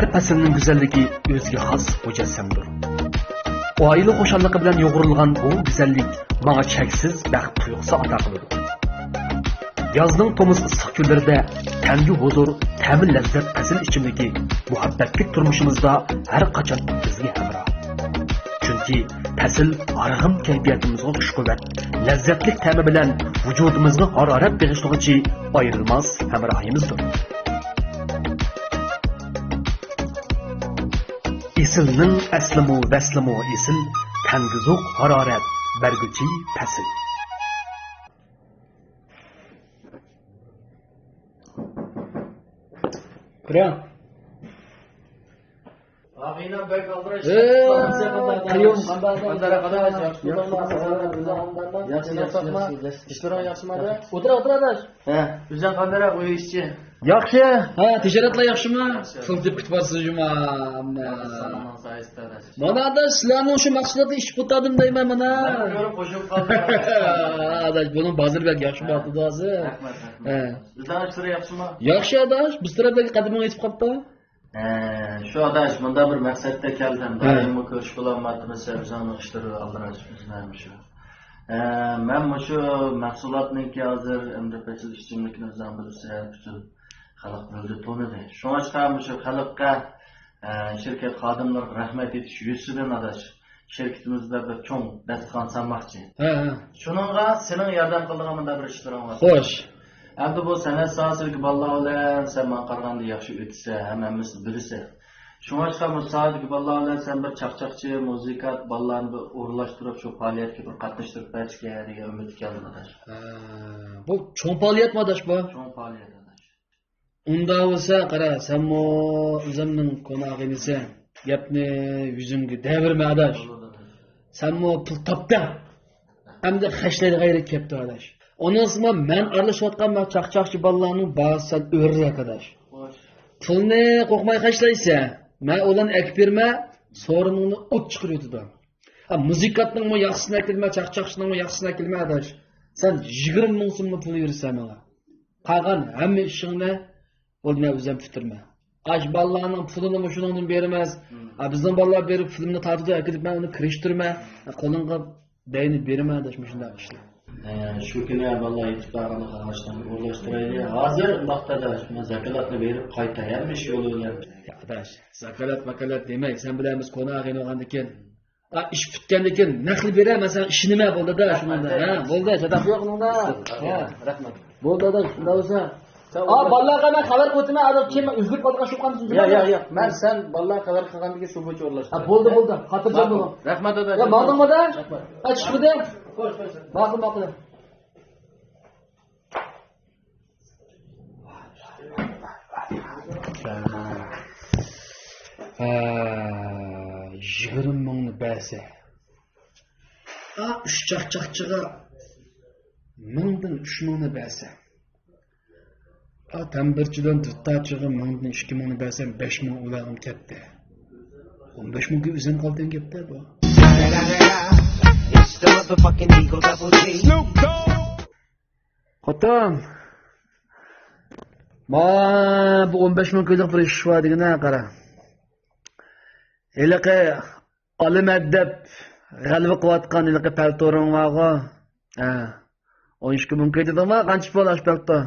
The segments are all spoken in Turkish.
Her faslning güzelligi o'ziga xos mujassamdir. Oila xo'shanligi bilan yo'g'rilgan bu güzellik menga cheksiz baxt tuyg'usi ato qiladi. Yozning to'miz issiq kunlarida tangi huzur, ta'min lazzat fasl ichimligi muhabbatlik turmushimizda har qachon bizga hamroh. Chunki fasl arg'im kayfiyatimizga xushquvvat, lazzatli ta'mi bilan vujudimizga harorat berishlig'ichi ayrilmas hamrohimizdir. Isilning aslimu vaslimu isil, tangizuq harorat berguchi fasl. Kıran. Ağina bek aldırış. Kıyım. Bandara kadar yaxşı yapma. İşlerin yaxşımadı. Otur adaş. He. Güzel bandara koyu işçi. Yaxşı. Ha, ticaretle yaxşımı? Pul deb kutbasiz juma. Mana adaş, sizlarning shu mahsulotni ish qutadim deyman mana. Görüp qo'shib qoldi. Adaş, bunun bazirberg yaxshi bo'ldi hozir. Rahmat. Bizdan ishlar yaxshimi? Yaxshi adaş, biz tarafdagi qadaming yetib qoldi. Şu adaş bunda bir maqsadda keldim. Doimo ko'rish bo'lmadimiz, bizning ishlarni aldirashimiz shu. Men shu mahsulotniki hozir endi fasl ichimlikni o'zim bilsa, butun xalq bildi to'nidi. Shunga chiqam shu xalqqa şirket xodimlariga rahmat etish yuzidan adash. Şirketimizde bir cho'ng dasturxon salmoqchi. Shuningga sening yordam qildig'ingda bir ishlaring bor. Xo'sh. Endi bu san'at sohasidagi bolalar bilan sen men qaraganda yaxshi o'tsa, hammamiz bilsa. Shunga chiqam bu sohadagi bolalar bilan sen bir chaqchaqchi, musikat bolalarni o'rlashtirib shu faoliyatga bir qatnashtirib berishga degan umid keldim adash. Bu cho'ng faoliyatmi adash bu? Cho'ng faoliyat adash. Unda bo'lsa, qara, sen mo o'zimning qonog'inisi gapni yuzimga davirma adash. Sen mo pul topda. Hamda xashlaydi g'ayrat kepti adash. Onasıma men aralashayotgan chaqchaqchi bolalarning ba'zisan o'rrak adash. Pulni qo'rqmay xashlaysa, men ularni akib berma, so'riningni o't chiqaradi. Muzikatning mo yaxshisini kelma, chaqchaqchining mo yaxshisini kelma adash. Sen 20 ming so'mni pul bersan menga. Qolgan hamma ishingni bo'lma o'zim bitirma. Ash bolalarning pulini shuningdan bermas. Bizning bolalar berib pulni tartibga akilib men uni kirishtirma, qo'lingga deyni berma adash shunday ishlar. Shu kuni vallahi itibariga qarashdan o'ylashtirayli. Hozir vaqtida men zakolatni berib qaytayapmish yo'lini. Adash, zakalat demay, sen bilamiz qonag'in olgandan keyin. Ish bitgandan keyin naql beraman, sen ish nima bo'ldi-da shunda. Ha, bo'ldi, chadaq yo'q unda. Ha, rahmat. Bo'ldi adash, shunda bo'lsa. Bolalarga men xabar qo'ytman, adab kim o'zbek qolgan shu qanday yo'q. Men sen bolalar xabar qilganligi shu bo'yicha o'ylashdim. Bo'ldi. Xotirjam bo'l. Rahmat adash. Ya, ma'lumda? Chiqdi. Ma'qul. Yigirma mingni bersa. Uch chaqchaqchiga mingdan 3 mingni bersa. Tambirchidan tuttachiga mingdan 2 mingni bersam 5 ming ularga ketdi. 15 mingga o'zim qolgan gapda bu. Xotin. Bu 15 ming kuylik bir ish bor degana qara. Eliqi olimat deb g'alaba qilayotgan eliqi paltoring borga. 12 ming ketadimi? Qancha pul ash palto?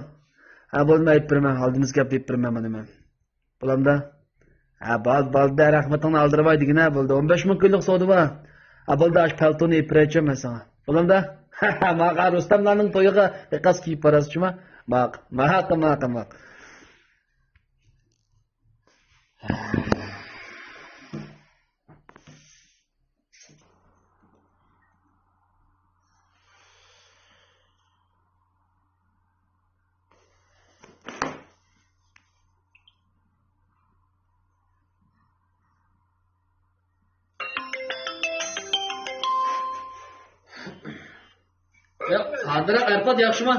Bo'lmayib birman, oldimiz gap deb birman mana men. Bo'lamda? Balda rahmatingni aldirmay degana bo'ldi. 15 ming kuylik sodi bor. Bo'ldi ash paltoni iprachim sana. Bo'lamda? Maqa Rustamlarning to'yiga qas kiyib borasizmi? Maq. Adra Arpad yaxshimi?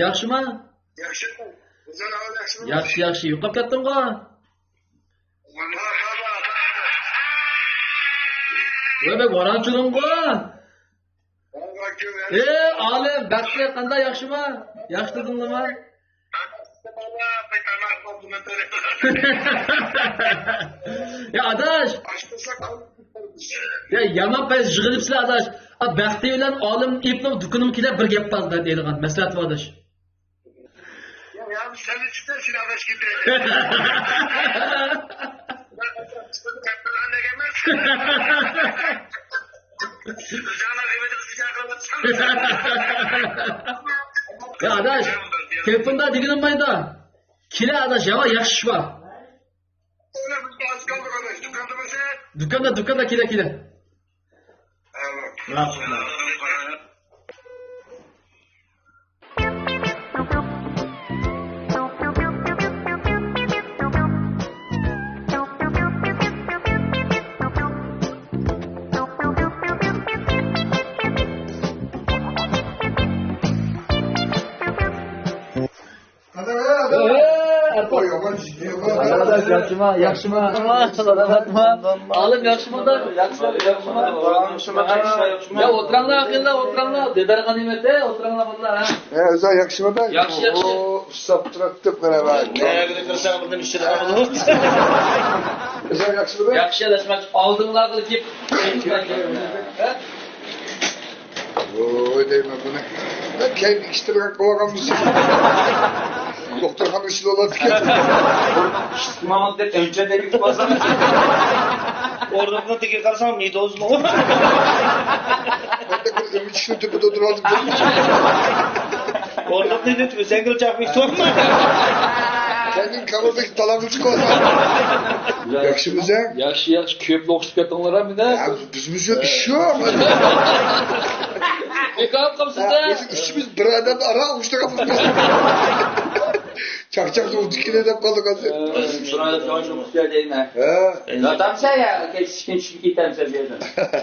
Yaxshi. O'zing yaxshimi? Yaxshi. Yo'qolib ketding-ku. Voy, varanchidim-ku. Ali, baxtli qanday yaxshimi? Yaxshi dedingmi? Ya adaş. Ya yaman pes jığılıpsızlar adaş. Baxti bilan olim ipning dukunim kelib bir gap qildi deydigan maslahat bor adaş. Ya sen işte şuna baş gitti. Ya adaş, telefonda deginim mayda. Kile adaş ya yaxshi bor. Dükkanda kile. Yaxshimi? Olim yaxshimi da? Ya o'tiranglar aqillar, o'tiranglar. Dedargan emas-a, o'tiranglar bunlar ha. O'zing yaxshimi da? Yaxshi. Ustab turibdi qaraba. Nerede kırsam bundan işleri alır. O'zing yaxshimi da? Yaxshi adashmoqchi. Oldinglar qilib Oy deyman buni. Keyin ishtirok qilganmiz. Doktorxona ishida oladi ekan. Mahmut deb önce de bir basan. Orada bunu tekrar karsam neydi o zaman? Ben de bir ümit işini tepede oturalım. Orada ne dedi? Sen gel çarpmayı sorma. Kendin kavurdaki talamı çıkıyorsun. Yakışımız ha? Yaxshi, ko'p o'qishib ketdinglar ham meni. Ya bizimiz yok, iş yok. Bekor qilibsiz-da. Bizim işimiz bir adam ara, uçta kapatmış. Çak dikine de kaldık hazır. Şurada çalışmış geldiğine. He. Zaten ya, geçişkin şirket temsil ediyorsun.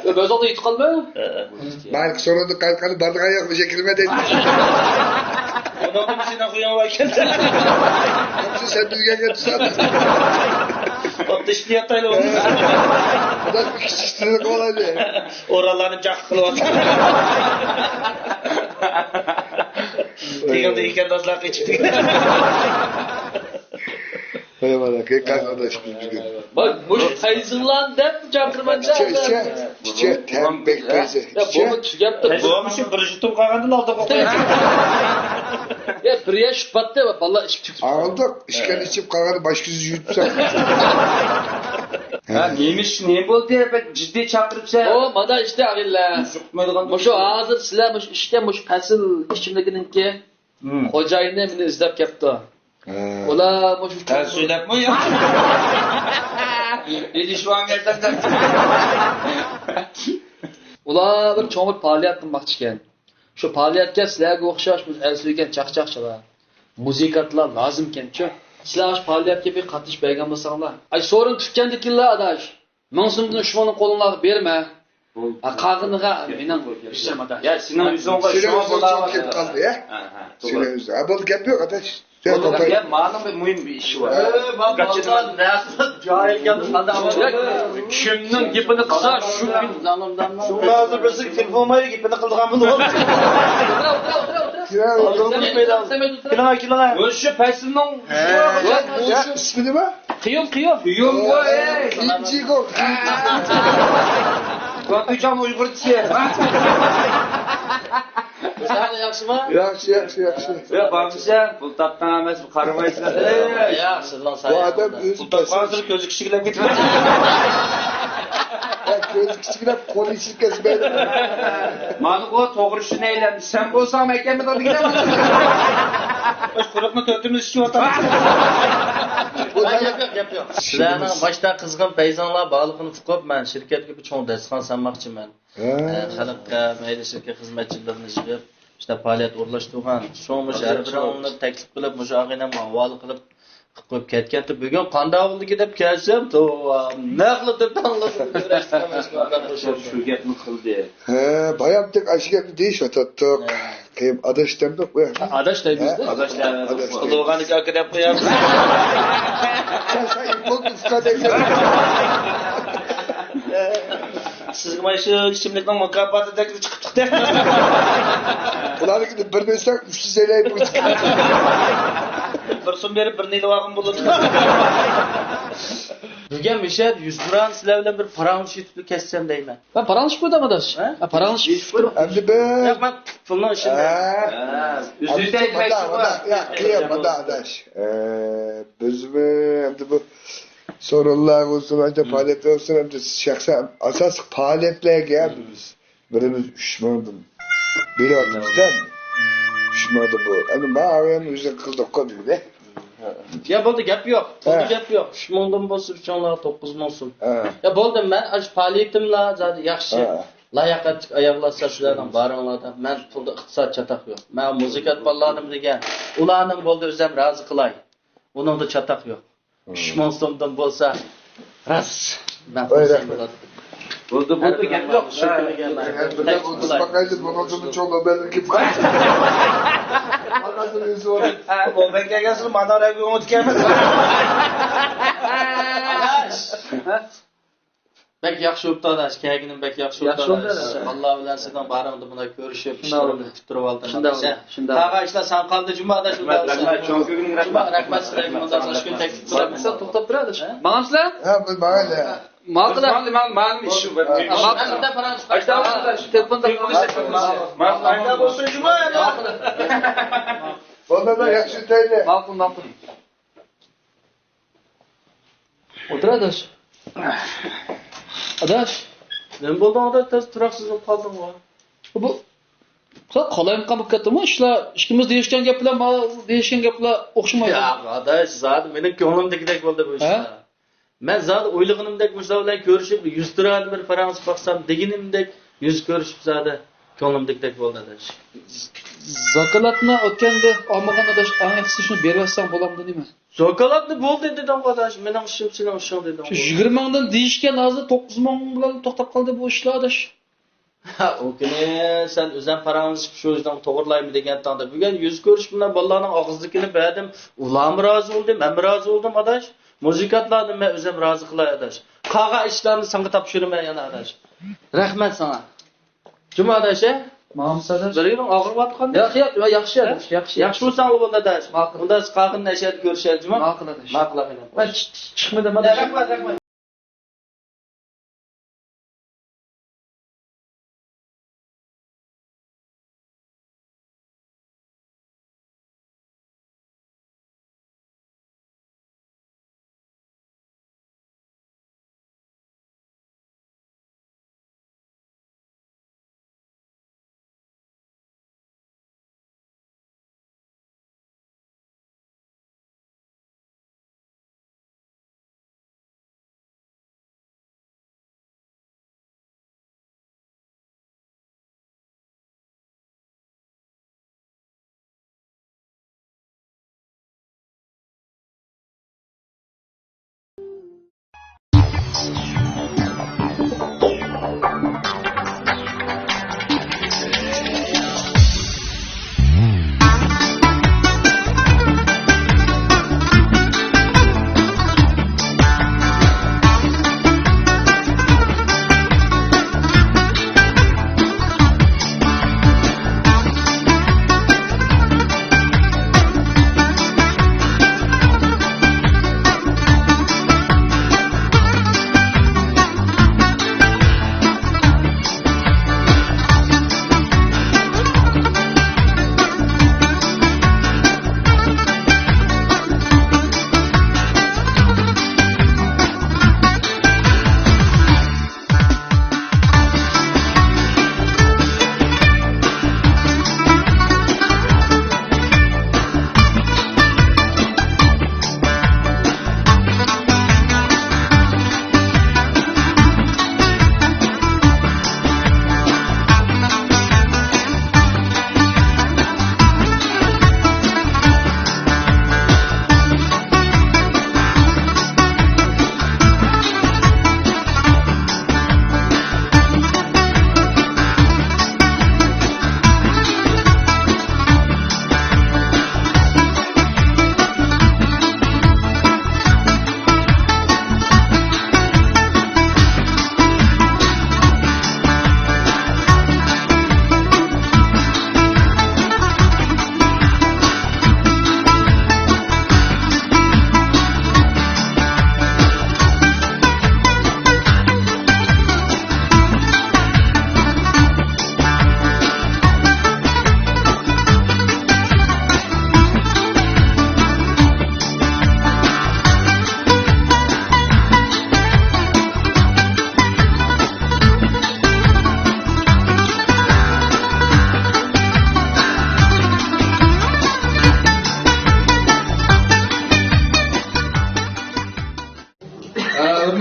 Biz oldu yetib qolma. Ben sonra da kalkanı bardağa yakmış şekilme dedi. Ondan bir şeyden kuyan varken. Hepsi sen düzgün getirsen. O dışlı yatayla oldu. Bu da bir kişi iştirini kovalaydı. Oralarını cak kılıvat. Diyende iken dazlar geçti. Eyvallah, kalk arkadaş biz bugün. Bak, muş qayzinglan deb chaqirmanda. Çiçek, tembek teyze. Ya bu tugapti. Bu amışım bir jutum kalgandı aldı koklayın. Ya bir yaş battı vallahi içip çıktı. Aldık, işken içip kalkanı başkası yutsak. Ha, neymiş, ne oldu ya? Ben ciddi çağırıpsa. O mana işte agilla. Mushu hozir sizlar mush ishga mush fasl ichimligininki xo'jayini meni izlab kelibdi. Ular mush Sen söylep mi ya? Dedi şu an yerden. ular bir cho'ng'ir faoliyat qilmoqchi ekan. Shu faoliyatga sizlarga o'xshash biz elsuygan chaqchaqchalar, muzikantlar lozim ekan-ku. Sizlar shu faoliyatga bir qatnashib bergan bo'lsanglar. Ay so'rin tutgandiklar adash. Ming so'mdan 3 mingni qo'linglarga berma. Qag'iniga mening ishlamada. Ya Sinan Üzon'a şu Süre an uzun çok kep kaldı ya. Süre uzun. Ha bunu gap yok adaş. Sen Orada kafayı. ya malum bir mühim bir işi var. Kaçırdan ne cahil geldi sanda ama. Kimning gapini qilsa shu kun Şunu hazır birisi telefonmayı gipini kıldıgan bunu oldu. Kilana. Ölçü pesinin Ya ismi ne mi? qiyim. Yum bu İnci gol. Bakacağım Uygur diye. Sen yaxshimi? Yaxşı. Ya bakmışa bu taptan emas bu karımayısına. Yaxshi, lan Bu adam öz Bu hazır gözü kişiyle gitmedi. göz küçükler kolu içip kesmedi. Malık o toğruşu neylemiş. Sen bolsam ekemi tadı gidemezsin. Hoş kurakma tötümüz işi vatan. yapıyor. Sizlarning boshda qizg'in payzonlar borlig'ini uqib, men shirkatga bir cho'ng dasturxon sanmoqchiman. Xalqqa, mayli shirkat xizmatchilarini yig'ib, işte faoliyat o'rlashtirgan. So'ngmish har birini taklif qilib, mushog'inam havola qilib qo'yib ketganda bugun qanday bo'ldi deb kelsam, ne qilib tanladim. Şu gapni qildi. He, bayağı tek aşık değiş atattık. Kıyım adaş demdik bu ya. Adash deymizda. Arkadaşlar Qilg'ani aka deb qo'yamiz. Sen impol ufka deysen. Sizga mana shu ichimlikning mukofotidagi chiqibdi. Bunları gidip bir desek 350 bu çıkıyor. Bir so'm berib bir neyli vaqim bo'ladi. Bugun Mishat 100 buran sizlar bilan bir parangiz yutib kessam deyman. Ben paranışıp koydum adaş. Ha paranışıp. Endi ben... Yo'q, men pulni ishini. Üzüldü aytmak Ya, kıyamada adaş. Biz mi endi bu sorunlar olsun, önce faaliyetler olsun, hem de şahsen asas faaliyetlerge ya biz. Birimiz üşümadım. Biri atımızdan mı? Üşümadı bu. Hani mağaranın yüzüne kıldık koydu de. Ya bo'ldi, gap yo'q. Bo'ldi, Ha. gap yo'q. 3 mingdan bo'lsa 3 onlar 9 mingsin. Ha. Ya bo'ldi, men ash faoliyatimla zodi yaxshi Ha. layoqat oyoqlasa shulardan baringlarda men pulda iqtisod chataq yo'q. Men muzikat bolalarnim degan ularning bo'ldi o'zim rozi qilay. Uningda chataq yo'q. 3 ming so'mdan bo'lsa ras. Men Öyle. bo'ldi, gap yo'q. Shu kuniga Ben bunu bakaydı, bunu çok belki fayda. Bakasın yüzü olur. Bu ben gelsin madara bir umut gelmez. Bek yaxshi o'pdi adash, keginim bek yaxshi o'pdi adash. Alloh bilan sizdan barimda buni ko'rishib, ishlarimni bitirib oldim. Shunda. Tag'a ishlar san qoldi juma adash. Juma rahmat sizlarga bundan so'ng kun taklif qilaman. Sen to'xtab tur adaş. Mağam sizlar? Ha bu bana ne? Mağılar. Ma'lum ish shu. Maqsadda parangiz Telefonda Mayda bo'lsin juma ya. Bana da yakşı teyze. Maqul. Otur adaş. Adaş. Nima bo'ldi odat tez turaksiz bo'lib qoldim va. Bu sen qalayim qilib ketdimi? Ishlar ikkimiz deyishgan gaplar, deyishgan gaplar o'xshamaydi. Ya adash, zodi mening ko'nglimdagidek bo'ldi bu ishlar. Men zodi o'ylaganimdek bu bilan ko'rishib 100 turadi bir parangiz boqsam deganimdek yuz ko'rishib zodi ko'nglimdagidek bo'ldi adash. Zakalatni o'tganda olmagan adaş aniqsi shuni berversan bo'lamdi nima? Zokalatni bo'ldi dedim adash. Mening ishim sening ishing dedim. Shu 20 mingdan deyishgan hozir 9 ming bilan to'xtab qoldi bu ishlar adaş. Ha, o kuni sen o'zing parangiz shu yerdan to'g'irlaymi degan tanda bugun yuz ko'rish bilan bolalarning og'izligini berdim. Ular rozi bo'ldi, men rozi bo'ldim adash. Muzikatlarni men o'zim rozi qilay adash. Qolgan ishlarni senga topshiraman yana adash. Rahmat sana. Juma adash. Ma'am sadaş. Bir yil og'riryapti. Yaxshi adaş, yaxshi. Yaxshi bo'lsan bo'ldi adash. Unda qolgan nashar ko'rishadi juma. Ma'qul adaş. Ma'qul adash. Ben chiqmadim adaş. Rahmat.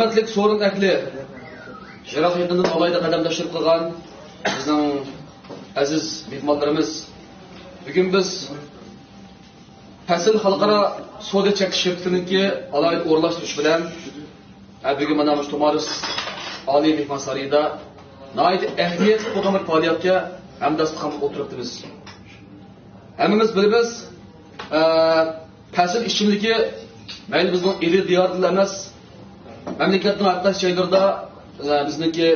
hurmatli so'rin akli Shiroq yaqindan olayda qadamdoshlik qilgan bizning aziz mehmonlarimiz bugun biz Fasl xalqaro savdo chekish shirkatiniki alohida o'rlashtirish bilan bugun mana shu To'maris oliy mehmon sarayida nihoyat ahamiyatli bo'lgan bir faoliyatga hamdastlik o'tiribmiz. Hammamiz bilamiz, Fasl ishchiligi mayli bizning eli diyorda emas, mamlakatning ortaq joylarida bizniki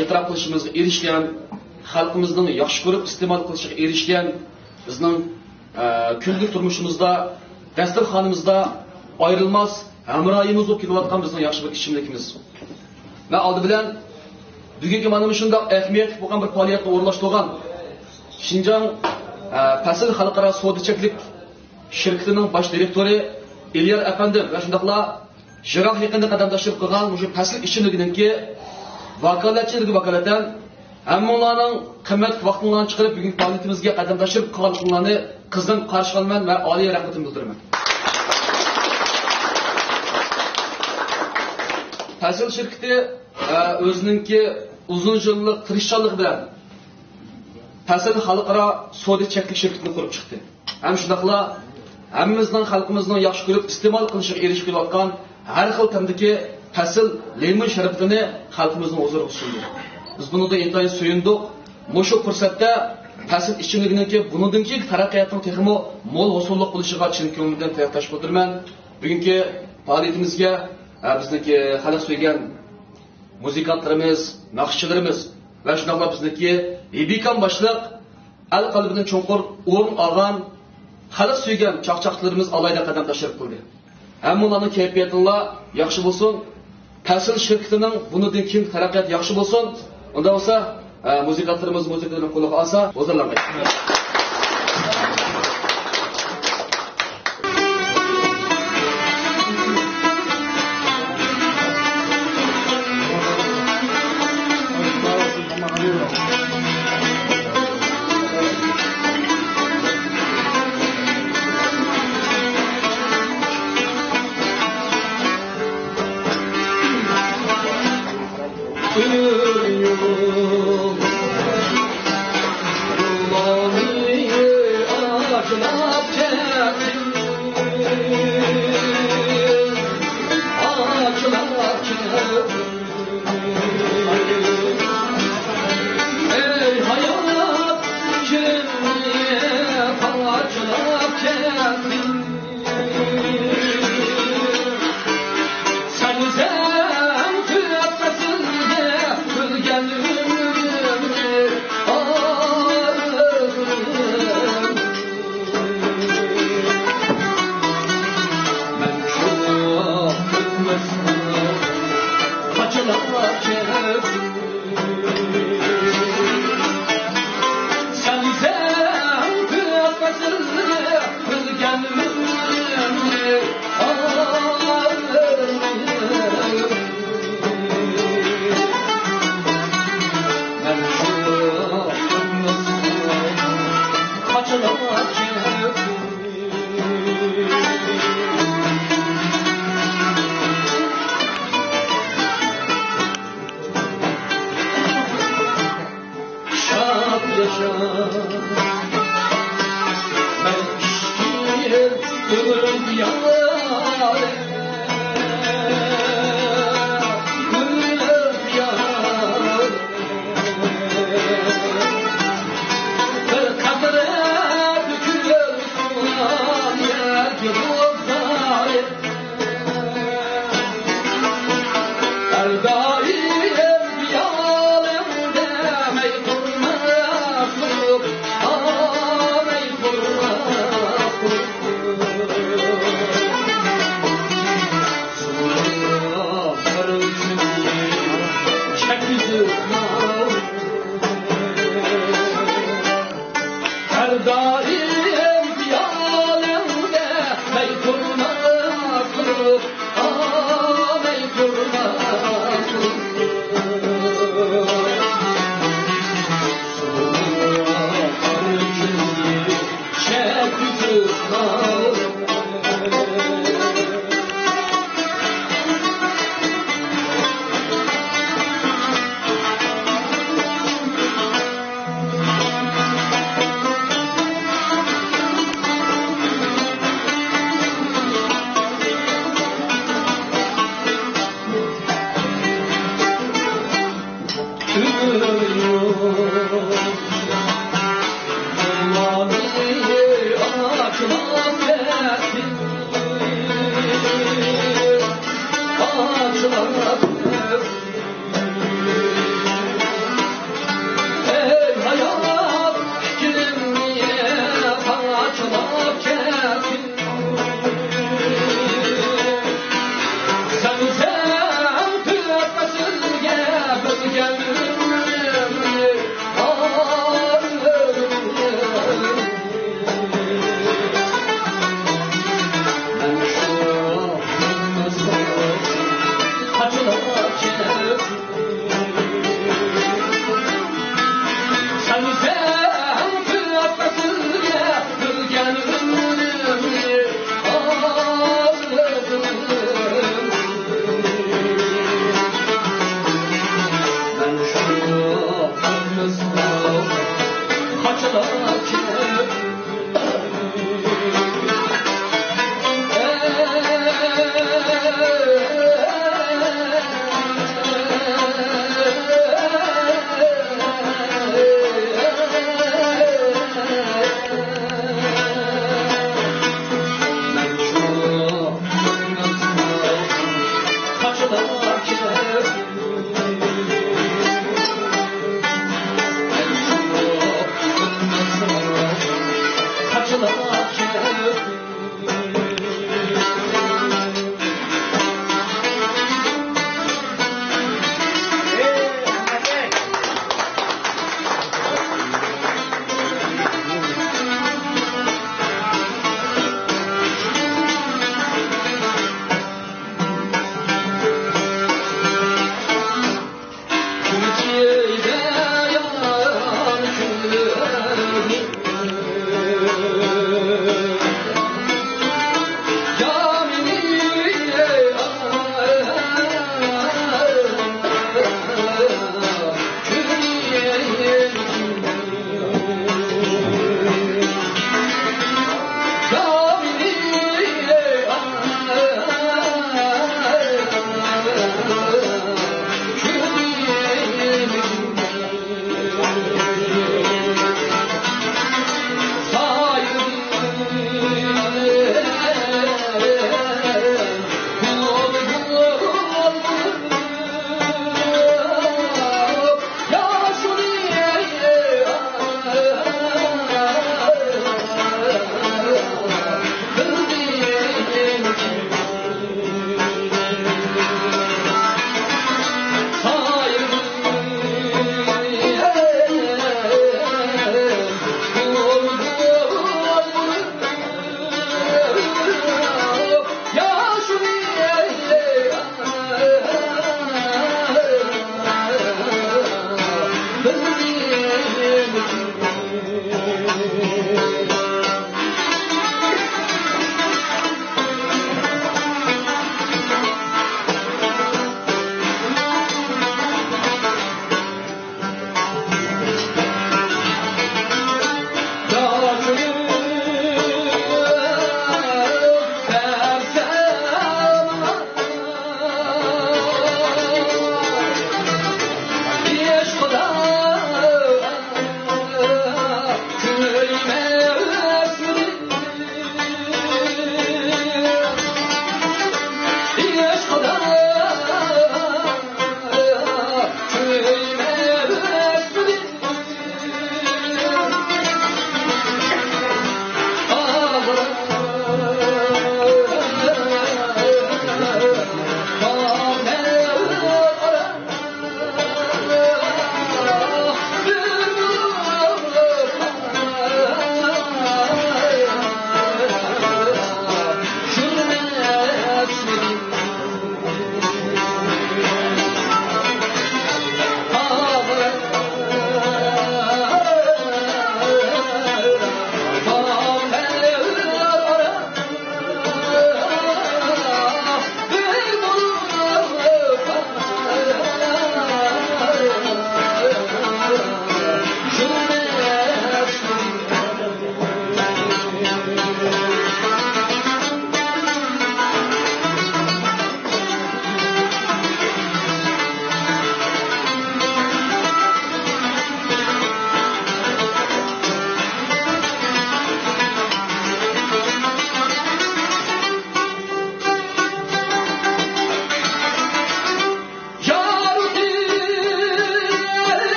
e'tirof qilishimizga erishgan, xalqimizning yaxshi ko'rib iste'mol qilishiga erishgan, bizning kunlik turmushimizda, dasturxonimizda ayrilmas hamrohimiz bo'lib kelayotgan bizning yaxshi bir ichimlikimiz. Va oldi bilan bugungi mana shunday ahamiyatli bo'lgan bir faoliyatni o'rlashtirgan Xinjiang Fasl xalqaro savdochilik shirkatining bosh direktori Eliyar Afandim va shundaqla Shiroq yaqinda qadamdoshlik qilgan shu Fasl ishchiligininki vakolatchiligi vakolatan hammalarning qimmat vaqtini chiqarib bugungi faoliyatimizga qadamdoshlik qilganlarni qizg'in qarshi olaman va oliy rahmatimni bildiraman. Fasl shirkati o'zininki uzun yillik tirishchanlik bilan Fasl xalqaro savdochilik shirkatini qurib chiqdi. Ham shundaqla hammamizning xalqimizning yaxshi ko'rib iste'mol qilishiga erishib kelayotgan har xil turdagi Fasl lemon sharbetini xalqimizning huzuriga sundi. Biz bundan intayin suyundik. Mushu fursatda Fasl ishchiliginiki bundan keyin taraqqiyotning texmo mo'l hosillik bo'lishiga chin ko'ngildan tilakdosh bo'ldirman. Bugungi faoliyatimizga bizniki xalq suygan muzikantlarimiz, naqshchilarimiz va shuningdek bizniki Ebikan boshliq al qalbidan cho'nqur o'rin olgan xalq suygan chaqchaqlarimiz alayda qadamdoshlik qildi. Hammalarning kayfiyatlar yaxshi bo'lsin. Fasl shirkatining bundan keyin taraqqiyot yaxshi bo'lsin. Unda bo'lsa muzikantlarimiz muzikalarni qo'liga olsa, huzurlanmaydi. Oh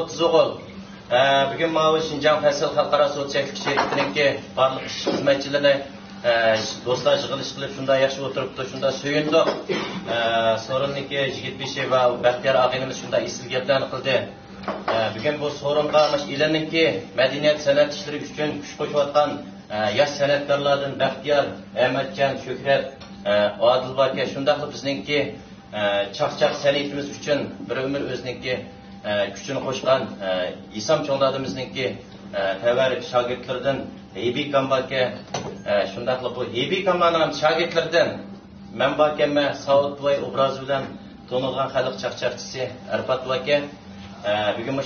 o'ttiz o'g'il. Bugun mana Şinjan Fasıl Xalqaro sud cheklik sherifininki barliq ish xizmatchilarini do'stlar yig'ilish qilib shunday yaxshi o'tiribdi, shunday suyundiq. So'rinniki Yigitbeshi va Baxtiyor og'inimiz shunday esil gaplarni qildi. Bugun bu so'ringa iliniki madaniyat san'at ishlari uchun kuch qo'shayotgan yosh san'atkorlardan Baxtiyor, Ahmadjon, Shuhrat, Odil aka shunday qilib bizningki chaqchaq san'atimiz uchun bir umr o'ziniki kuchini qo'shgan Isom cho'ngladimizningki tavar shogirdlaridan Hebi Kambaka shunday qilib bu Hebi Kambaning shogirdlaridan men bakama Saud Boy obrazi bilan to'nilgan xalq chaqchaqchisi Arfat aka bugun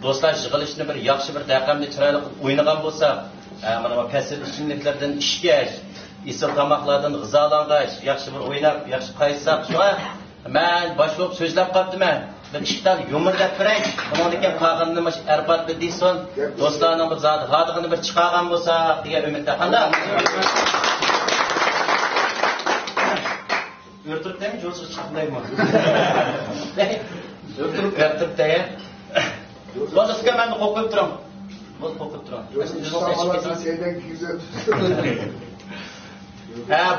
do'stlar yig'ilishni bir yaxshi bir raqamli chiroyli o'ynagan bo'lsa, mana bu kasr ichimliklardan ishgash, isil tomoqlardan g'izolangach, yaxshi bir o'ynab, yaxshi qaytsak, shuna men boshliq so'zlab qoldim-a. Bir ishdan yumurlab turay. Bundan qolganini mash Arfatni deyson, do'stlarning bir zot hadig'ini bir chiqargan bo'lsa degan umidda qanday? O'rtiribdimi, jo'siq chiqmaymi? O'rtiribdi. Bo'lsa men qo'yib turaman. Bo'l qo'yib turaman.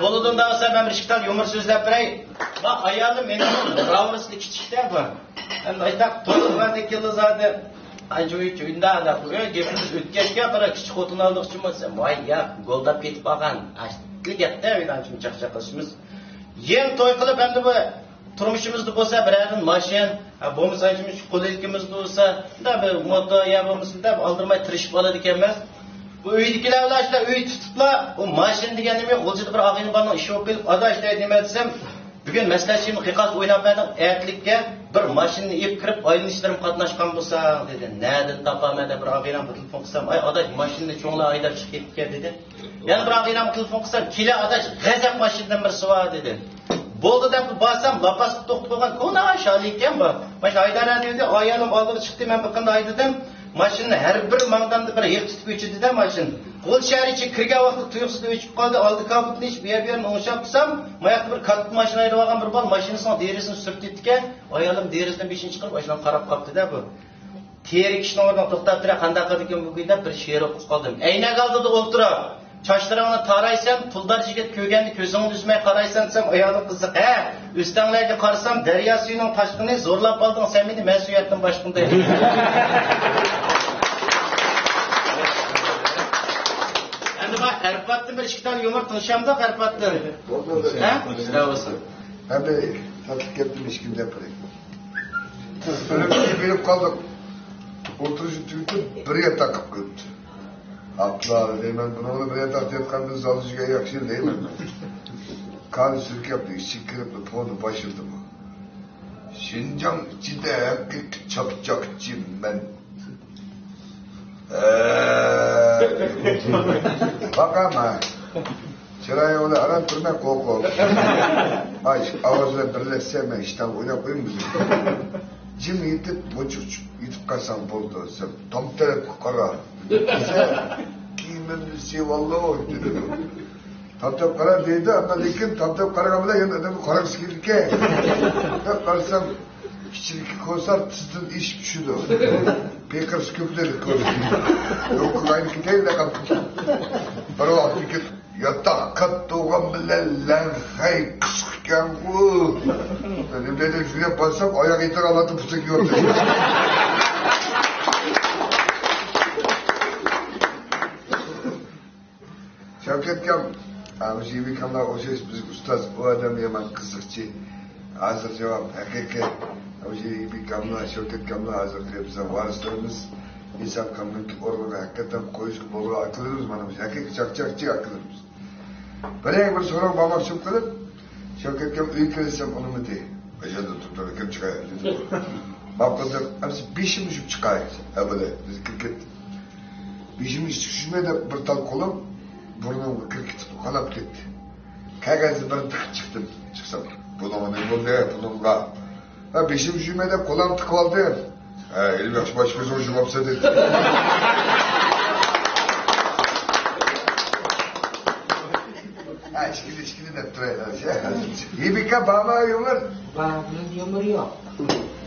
Bo'ludumda olsa men bir ishdan yumur so'zlab turay. Bak ayolim meni ravrislik kichikdan bu. Endi aytaq to'g'ridan keldi zodi. Anjoyich uyda da qo'ygan gapimiz o'tkazga qara kichik xotin olmoqchi bo'lsa, voy gap goldab ketib qolgan. Ashli gapda uydan chaqchaq qilishimiz. Yem to'y qilib endi bu turmushimizda bo'lsa, birag'in mashin, bo'lmasa aytimiz qo'lilkimiz bo'lsa, da bir moto ya bo'lmasa da oldirmay tirishib oladi ekanmiz. Bu uydagilar ularlar uy tutiblar, u mashin degan nima, o'zida bir og'ini borni ish olib kelib, adashday demasam, bugun maslashimni qiqas o'ynabmadim, aytlikka bir mashinani ib kirib, aylanishlarım qatnashgan bo'lsa, dedi. Na'dan topamada bir og'inam telefon qilsam, ay adash mashinani cho'nglab haydab chiqib ketgan dedi. Yana bir og'inam telefon qilsam, kela adash g'azab mashinadan bir suva dedi. Bo'ldi deb borsam, lapasni to'xtatib qo'ygan, "Kona shali ekan bu." Mana Haydara dedi, "Ayolim oldiga chiqdi, men bu qanday aytdim?" Mashinani har bir mangdamda bir yer tutib o'chidi-da mashin. Qo'l sharichi kirgan vaqtda tuyuqsida o'chib qoldi, oldi kapitni ish bu yerni o'ngshab qilsam, mayaqda bir katta mashina haydab olgan bir bol mashinasini derazini surtib ketgan. Ayolim derazadan 5-chi chiqib, o'shadan qarab qoldi-da bu. Teri kishini o'rniga to'xtab turib, qanday qildi ekan bu kuyda bir she'r o'qib qoldim. Aynak oldida o'ltirib, Çaşlarını taraysam, puldar jigit kögeni közünü üzmey qaraysan desem, ayolim qiziq. Üstanglarga qarasam, daryo suyining toshqini zo'rlab olding, sen meni mas'uliyatdan boshqanda. Endi bak, Arfatni bir ishdan yumur tinshamda Arfatni. Ha? Sizlar bo'lsin. Endi taklif ketdim hech kim gapiraylik. Berib qoldik. O'tirish tugitib, bir yer taqib qo'yibdi. Atlar deyman, bunu bir yere atayotganımız alıcıya yakışır değil mi? Kan sürük yaptı, içi kirip ponu başırdı mı? Şincan içinde çakçakçıyım ben. Bak ama, çırayı öyle aran turmak koku. Ay, avazla birleşsem ben işten oynap koyayım bizi. Cim yitip, buçuk yitip kalsam boldu. Tam taraf kara. Kiyimimni sevalloh dedi. Tatap qara deydi, ama lekin tatap qaragan bilan yana adamga qaragisi kelgan. Deb qarsam, kichiklik ko'rsar tizdan ish tushdi. Beqirish ko'pladi ko'rdi. Yo'q, qayni ketayda qoldi. Bir vaqt ketib, yotoqqa to'g'an bilan lanhay qisqgan u. Dedi, shunga bo'lsam, oyoq yetar oladi pusak yo'qdi. Şevketkem, Şeybi Kamlar o şey biz ustaz o adam yaman kızıkçı. Hazır cevap hakiki. Şeybi Kamlar, Şevket Kamlar hazır diye bize varislerimiz İnsan Kamlar'ın ki orada hakikaten koyuşu bolu akılırız bana. Hakiki çakçakçı akılırız. Böyle bir soru babam çok kalıp Şevket Kam ülkeliysem onu mu diye. Aşağıda tutar kim çıkıyor dedi. Babamlar hepsi beşim çıkıyor. Böyle biz kirket. Beşim düşmeye de bir tal kolum. Burnumga kirkitib qolib ketdi. Qog'ozni bir tiqib chiqdim. Chiqsam, bunga nima bo'ldi? Bunga. Ha, beshim jumada qo'lim tiqib oldi. Ha, ilmiy boshqa so'z jumabsa dedi. Ha, ishkili deb turaylar. Yebika baba yumur. Baba yumur yo'q.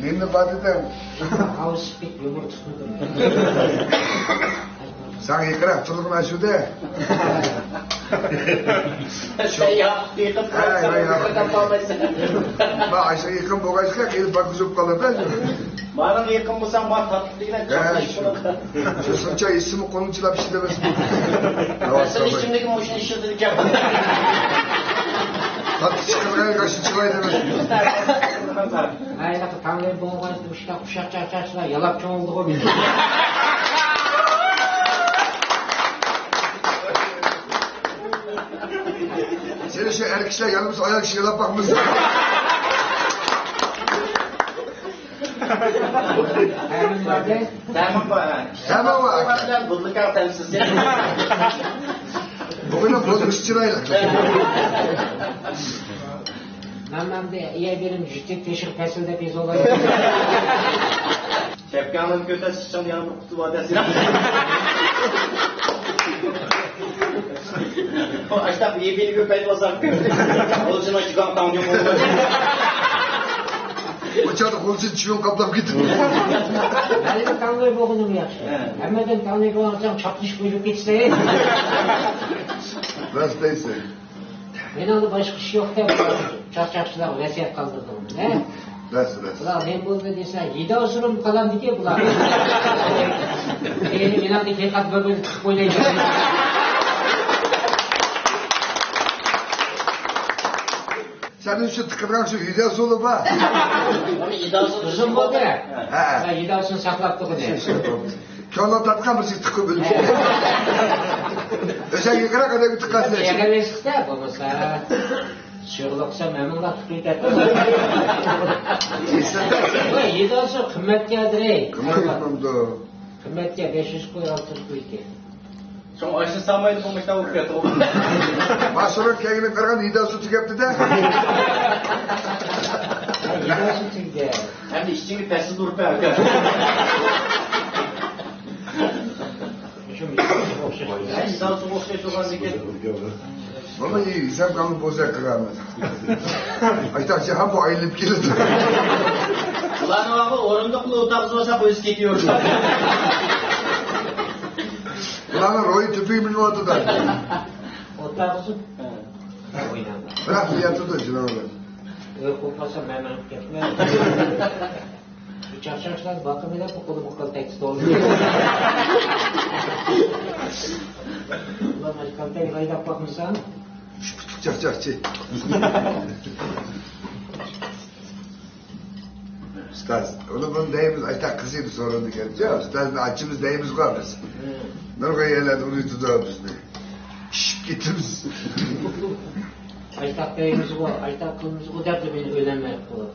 Neyini badedem? Ağustos bit yumurtasını. Sana yıkırak turluğun aşude. Sen yapıp yıkıp kalmaysın. Bak aşağı yıkın bu aşağı gelip bakıp kalır da. Bana yakın bulsan bana tatlı değil. Şu sınca ismi konuşuyla bir şey demesin. Sen içimdeki muşun işçilik yapın. Tatlı çıkırgaya kaşı çıkay demesin. Hayır, tanrı boğaz uçta kuşak çarçarçılar yalapçı oldu o bizim. Senin şu erkekler yanımız ayak şişelap bakmışsın. Hemen vardı. Tamam bana. Tamam bak. Ben bulduk temsiz. Bugün bozuk çırayla. Ben de iyi birim ciddi teşhir pesilde biz olayız. Şefkanın kötü çıkacağım yanımda kutu vadesi. O açta iyi bir köpek olsak. Oluşuna çıkan kamyon olmaz. Uçağı kolçun çiyon kaplap gitti. Ben de tanrı boğunum yaxşı. Hemmeden tanrı boğunsam çaplış buyurup geçse. Nasıl neyse. Ben onu başka şey yok da çarçarçılar vesiyet kaldırdım. Ne? Nasıl? Ulan ben burada desen 7 osurum falan diye bular. Benim inandı ki kat böyle tık oynayacak. Senin şu tıkırgan şu hidası olup ha. Ama iddiası Kızım bu da. He. 7 osunu saklattık onu. Köyden tatkan mısın tıkı bölüm. Özel yıkıra kadar bir tıkası. Yakalayısız da bu mesela. Sürülükse memnunlar tıkıydı. 7 osu kıymetlidir ey. Kımırmamdı. Kıymetli 500 koy 600 koy ki. Şu aşın samaydı bu meşte okuyor. Başsonra kendini kırgan hidası tükepti de. 7 osu çıktı. Hem de işçinin tersi durup ya. Ben iddiası boşluğa çok az dikkat. Ama iyi, sen kanı bozak kırgan. Ayta şey ha bu ayılıp gelirdi. Ulan abi orunduklu otağız olsa bu iski gidiyor. Ulan Roy tüpüğümün ortada. Otağızın. Oynandı. Bırak bir yatırdı cinavarlar. Öyle kopmasa memnun gitme. Çarşaflar bakımıyla bu kolu tekst oluyor. Ulan kalite kaydak bakmışsan. Çakçakçı. Stas, onu bunun deyimiz, ayta kızıydı sonra onu gelince. Stas, açımız deyimiz var biz. Nereye yerlerde onu tutuyoruz biz. Şşş, gitimiz. Aytak beyimiz bu, aytak kılımız bu derdi beni öğrenmeyip bu.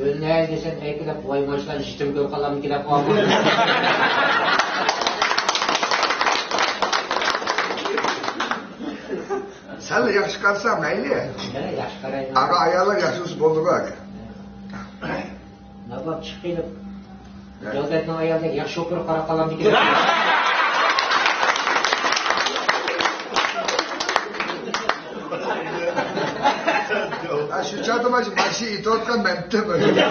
Öğrenmeye desen eykile boy maçlar işitim gör kalan ikile puan var. Senle yaş kalsam neyli? Yaş karayla. Aga ayarlar yaşıyorsun bolluğu aga. Ne bak çıkıyorduk. Yolda ayarda yaş okur kara kalan ikile. Ha şu çatımacı başı iti otkan ben de böyle.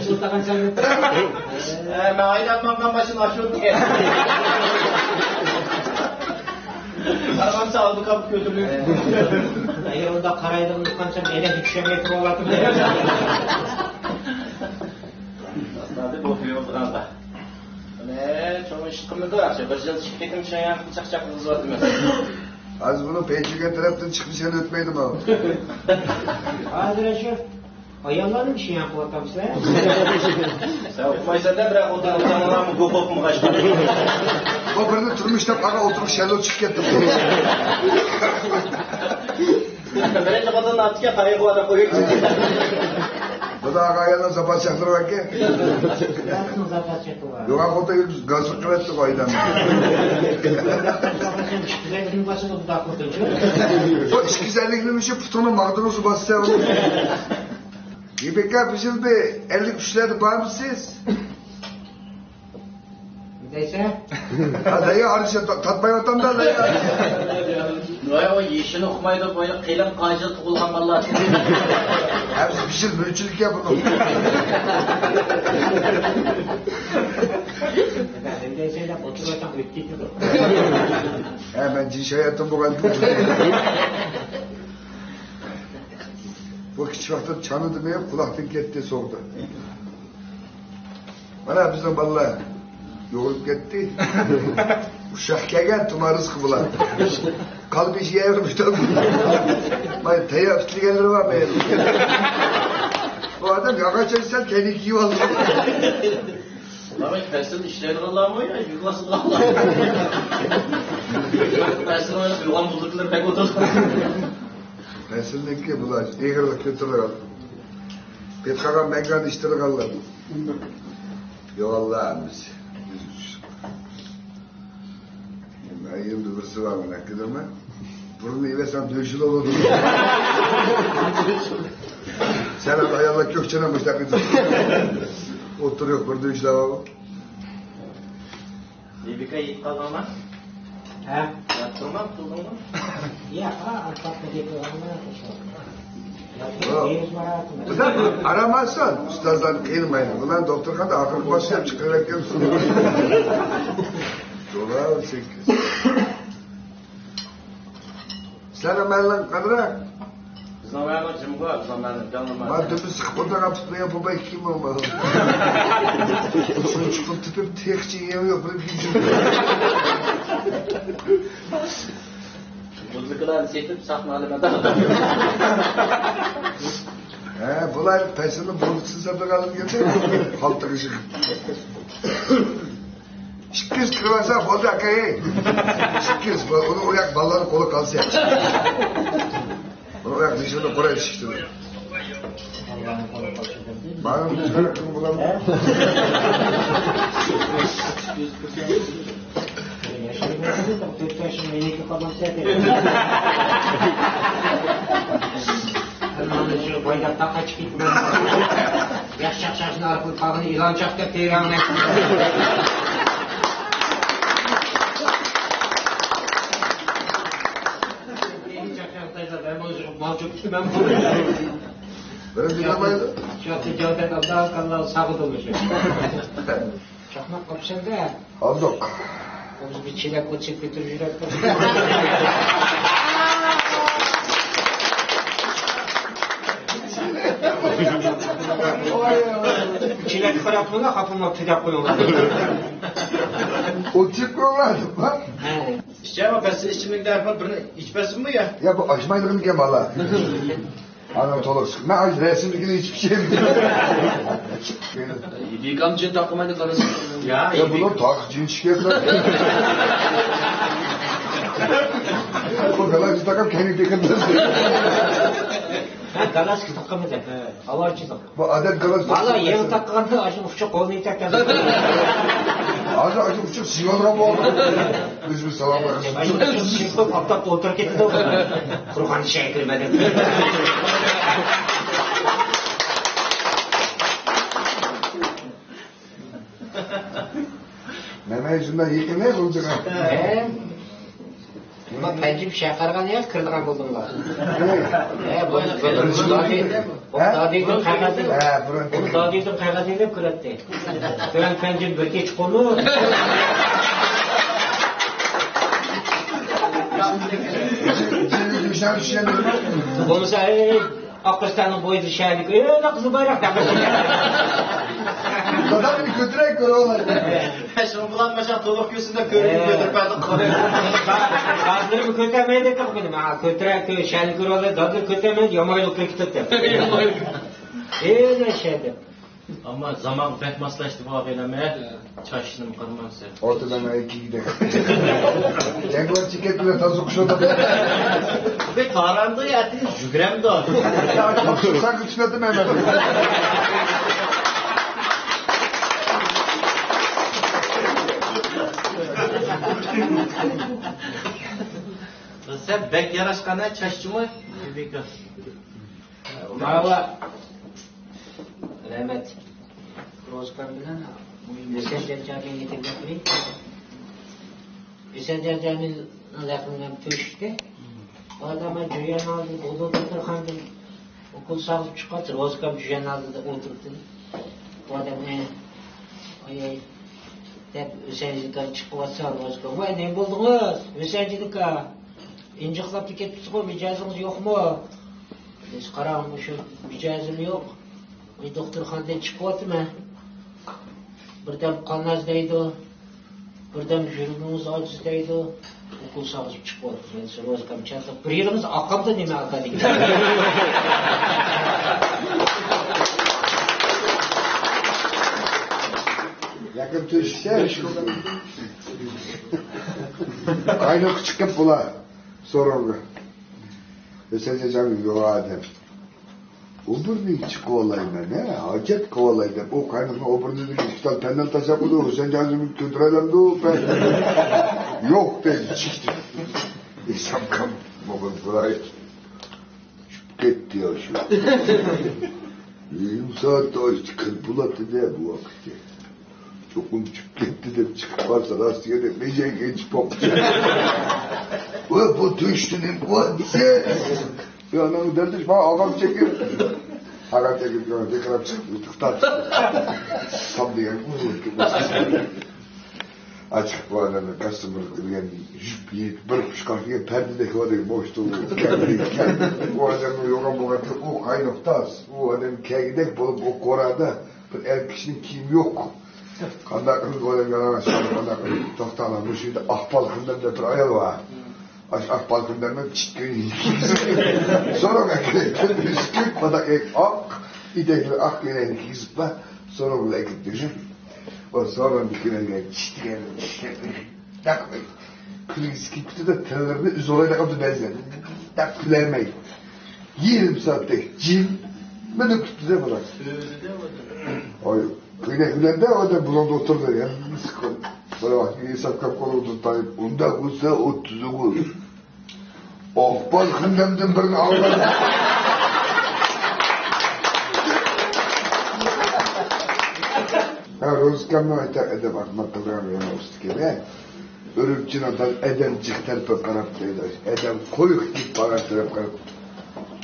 Sultan sen mi? Ben aydatmaktan başını aşıyor diye. Arabam sağladı kapı götürüyor. Eğer onda karayla unutkansam ele düşemeyip olatım. Aslında bokuyor burada da. Ne çok işkımda da açıyor. Bir yıl şirketim şey yaptı çakçak hızlı vardı mesela. Az bunu pençeken taraftan çıkmış yani ötmeydim ama. Hadi Reşef. Ayarlarım bir şey yapıyor tam size. Sen okumaysan da bırak o da utanılan mı gop mu kaçma. O birini turmuşta para oturup şelo çık gitti. Böylece kadın artık ya tayı bu adam koyuyor. Bu da aga ayarlar zapat çaktır bak ki. Nasıl zaten çekti var. Yok aga o da gazı kıvetti koydan. Güzel gün başında bu da kurtulcu. O işgüzellikli bir şey putunu mağdurusu bastı ya. İpekler bizim bir 50 kişilerdi var mısınız? Neyse. Ha dayı harcı tatmayı otan da dayı. O yeşini okumaydı böyle kıyılan kayıcı tuğulgan vallahi. Hepsi pişir, bölücülük yapın. Öyle şeyler oturursan ötkidir. Ben cins hayatım bu kadar. Bu küçük vakti çanı demeye kulaktan gitti soğukta. Bana bizden vallahi yolup gitti. Uşak gelgen tuma rızkı bulan. Kalıp işi yevirmiş tabi. Ben teyap üstü gelir var benim. O adam yaka çeksen kendi iyi oldu. Ama tersin işlerini Allah'ım ya, yıklasın Allah'ım. Tersin öyle bir olan buldukları pek oturdu. Tersinlik bular. İğirlik götürür aldı. Petkagan mengan iştirik aldı. Yok Allah'ım biz. Yıldı birisi var bana kıdırma. Burnu yivesen dövüşül olurdu. Sen abi ayarla kökçene müştakıcı. Oturuyor bir dövüşül hava. Libika yiyip kalmama. Ha? Yaptırmam, tuğulmam. Ya, alfatma diye koyanlar. Bu da aramazsan ustazdan kıyılmayın. Ulan doktorkanda akıl başlayıp çıkarak gelsin. Dolar 8. Sen hemen kadra. Zamanla cimba, zamanla canım var. Ben tüpü sıkıp oradan tutmaya babay kim olmalı? Şunu çıkıp tüpüp tekçi yemiyor. Böyle bir şey. Muzlukularını seçip sakmalı adam. Bunlar pesini bozuksun satın alıp getir. Halkta ışık. Şıkkız kırmasa hoca akayı. Şıkkız, onu uyak balları kolu kalsın. Onu uyak dışında buraya şiştirir. Bana bir çıkarak kırmı bulalım. Türkçe meniki falan sevdim. Şu boyda taka çıkıp yaşacağını arpı kağını ilan çaktı teyranı. Böyle dinlemeyin. Şu ticaret Allah'a kanal sağlıklı. Çakmak kapısında ya. Aldık. Biz bir çilek koçup götürücüler. Çilek tarafına kapıma tüdak koyuyorlar. O tip yollardı bak. İşte ama ben size içimlik derman birini içmesin mi ya? Ya bu açmaydı mı ki valla? Anam sık. Ne aç resimlikini hiçbir şey bilmiyorum. Libikam cin takımaydı karısı. Ya Ya bunu tak cin şikayetler. Bu kadar cin takım kendi dikkat Ha galas takamadı. Avarcı tak. Bu adet galas. Valla yeni takkandı acı ufçuk olmayı takkandı. Acı uçup siyon mı oldu? Biz bir salam var. Acı uçup çıkıp aptak oturup gitti de o. Kurban şey girmedim. Meme yüzünden yıkın ne olacak ha? Bak bence bir şey kargan ya kırdıran buldum var. Bu dağdaydım kaygadıydım. Bunu dağdaydım kaygadıydım kırattı. Ben pencim bir geç konu. Cini düşen düşen. Konusu Akristan'ın boyu dışarıdık. Ne kızı bayrak takıldı. Adam beni götürek göre oğlan. Şimdi bulanmaşan toluk göğsünde körünü götürmedik. Bazıları kötemeye de kalkmadım. Kötürek şenlik oralı dadır kötemeye yamaylıkla kitaptı. Öyle şeydi. Ama zaman pek maslaştı bu abilemeye. Çarşını mı kırmam size. Ortadan iki gidelim. Cengo çiketle tazı kuşadı. Ve karanlığı yatı jügrem de o. Ya çok sanki tünedim hemen. Sen bek yaraşkana çaşçı mı? Libika. Valla. Rahmet. Rozkan bilen Lisan Camii'ye getirdik. Lisan Camii'nin lafından tüştü. Adama cüyen aldı, o da oturkandı. Okul sağlıp çıkartır, Ozkam cüyen aldı da oturdu. Bu adam ay hep Hüseyin'den çıkıp atsa Ozkam. Vay ne buldunuz? Hüseyin'cilik ha. İnciklap ketmiştik o, micazınız yok mu? Biz karanmışım, micazım yok. Doktorxanadan çıkıp atma. Birden kanaz deydi, birden yürümümüz aciz deydi. Okul sağlıp çıkıp atma. Ben sonra Ozkam çatып. Bir yerimiz akamda neme akadı. Yakın tüşse. Kaynak çıkıp bula. Soruldu. Ve sen canım yok adam. Oburnu çık kovalayma ne? Hacet kovalaydı. O kaynakla oburnu dedi. İşte benden taşakladı. Sen canım kötürelemdi o ben. Yok dedi çıktı. İsam kam. Bugün burayı. Gitti ya şu. Yarım saat daha çıkıp buladı de bu vakti. Çok uçup gitti de çıkıp varsa rastgele nece genç popçu. Bu düştünün kodisi. Bir anamı derdiş bana ağam çekir. Ağam çekir diyor. Tekrar çıktı. Tıktar çıktı. Tam diye. Açık bu adamı kastımırıktır. Yani jüp yiyip bir çıkartıyor. Perdedeki adamı boştu. Kendi. O adamı yogan boğatı. O kaynoktas. O adam kegidek bulup o korada. Bir el kişinin kim yok. Kandak kız böyle yalan kandak tohtalar bu şimdi ahbal kından da bir ayıl var. Ahbal kından da çıtkın. Sonra bekle. Üskük bana ek ak. İdekli ak yine ikisi var. Sonra bunu ekip düşün. O sonra dikine gel çıtkın. Tak. Kılıçki kutu da tırlarını üzolayla kaptı benzer. Tak külermeyi. 20 saatte cin. Ben de kutu da bırak. Oy. Kıyneklerde o da bulundu oturdu ya. Sonra bak insan kapkolu tutayım. Onda kutsa 30'u kul. Ahbal kındamdan birini almadım. Ha Rozkam'la ayta edem akmak kılgan yana ustu gibi. Örümçün atal edem çıktar pek karaptaydı. Edem koyuk git bağırtırıp karap.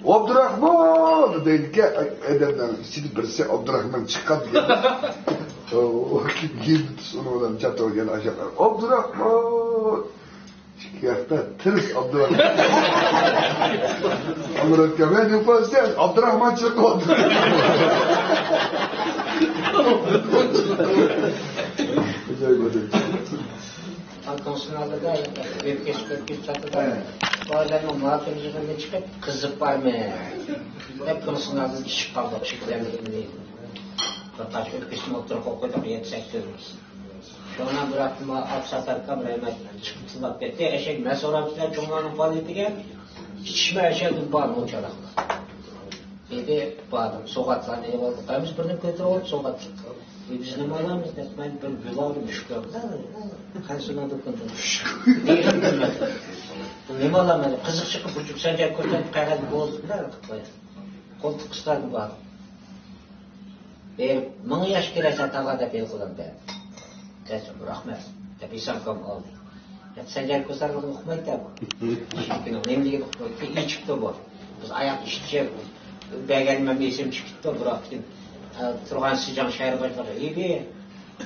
Abdurrahman deydi ki edemden şimdi birisi Abdurrahman çıkardı ya. O kim girdi sonra oradan çatı oraya aşağı. Abdurrahman. Çıkıyakta tırıs Abdurrahman. Abdurrahman ben yapasın. Abdurrahman çıktı. Güzel gördüm. Konsunalda da öpkeş çatıda. Bazen o muhatırın üzerinde çıkıp kızıp var mı? Hep konsunalda düşüp kaldık şükürlerinde. Birkaç öpkeşim oturup okuduk yetsek görürüz. Sonra bıraktım apsatar kamerayla çıkıntılap etti. Eşek ne sorardılar Cumhur'un faaliyetiyle? Hiçme eşeğin var mı o çalakla? Dedi bağırdım, soğatlar ne oldu? Kaymış birinin kötü olup soğattık. Biz ne malamız da ben bir gülavdım şükür. Kansına dokundum. Ne malamadı? Kızık çıkıp uçuk sence kötü kaynadı bozdu. Ne yaptık böyle? Koltuk kıslardı bağırdım. Mın yaş gelese tağada bel kılan ben. Dedim rahmet. Tabi kam aldı. Sence kötü okumaydı da bu. Şimdi nemliğe okumaydı. İyi çıktı bu. Biz ayak işiteceğiz. Beğenmem isim çıktı bıraktım. Turgan sıcak şehir başladı. İyi bir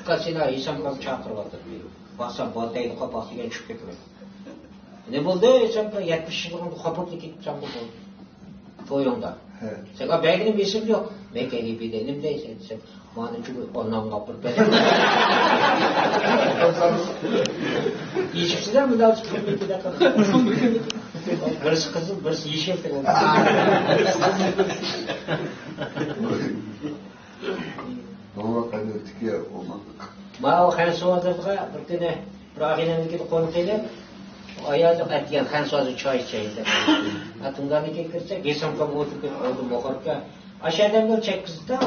kasina İsam kam çakırı vardı. Basam baldaydı kapatı gel çıkıp gitti. Ne buldu İsam kam 70 yılın kapatı gitti çakırı. Toyunda. Sen beğendim isim yok. Mekke gibi dedim de sen bana çünkü ondan kapır ben. İşçiler mi daha çıkıp bir dakika. Birisi kızıl, birisi yeşil. Ama kaynatık ya olmadık. Ma o xan soğadığa bir tane bir ağabeyin gidip konuk edip ayazı etken xan soğadı çay içeydi. Atımdan bir kirse geçen kam oturup oldu moharka. Aşağıdan bir çek kızdı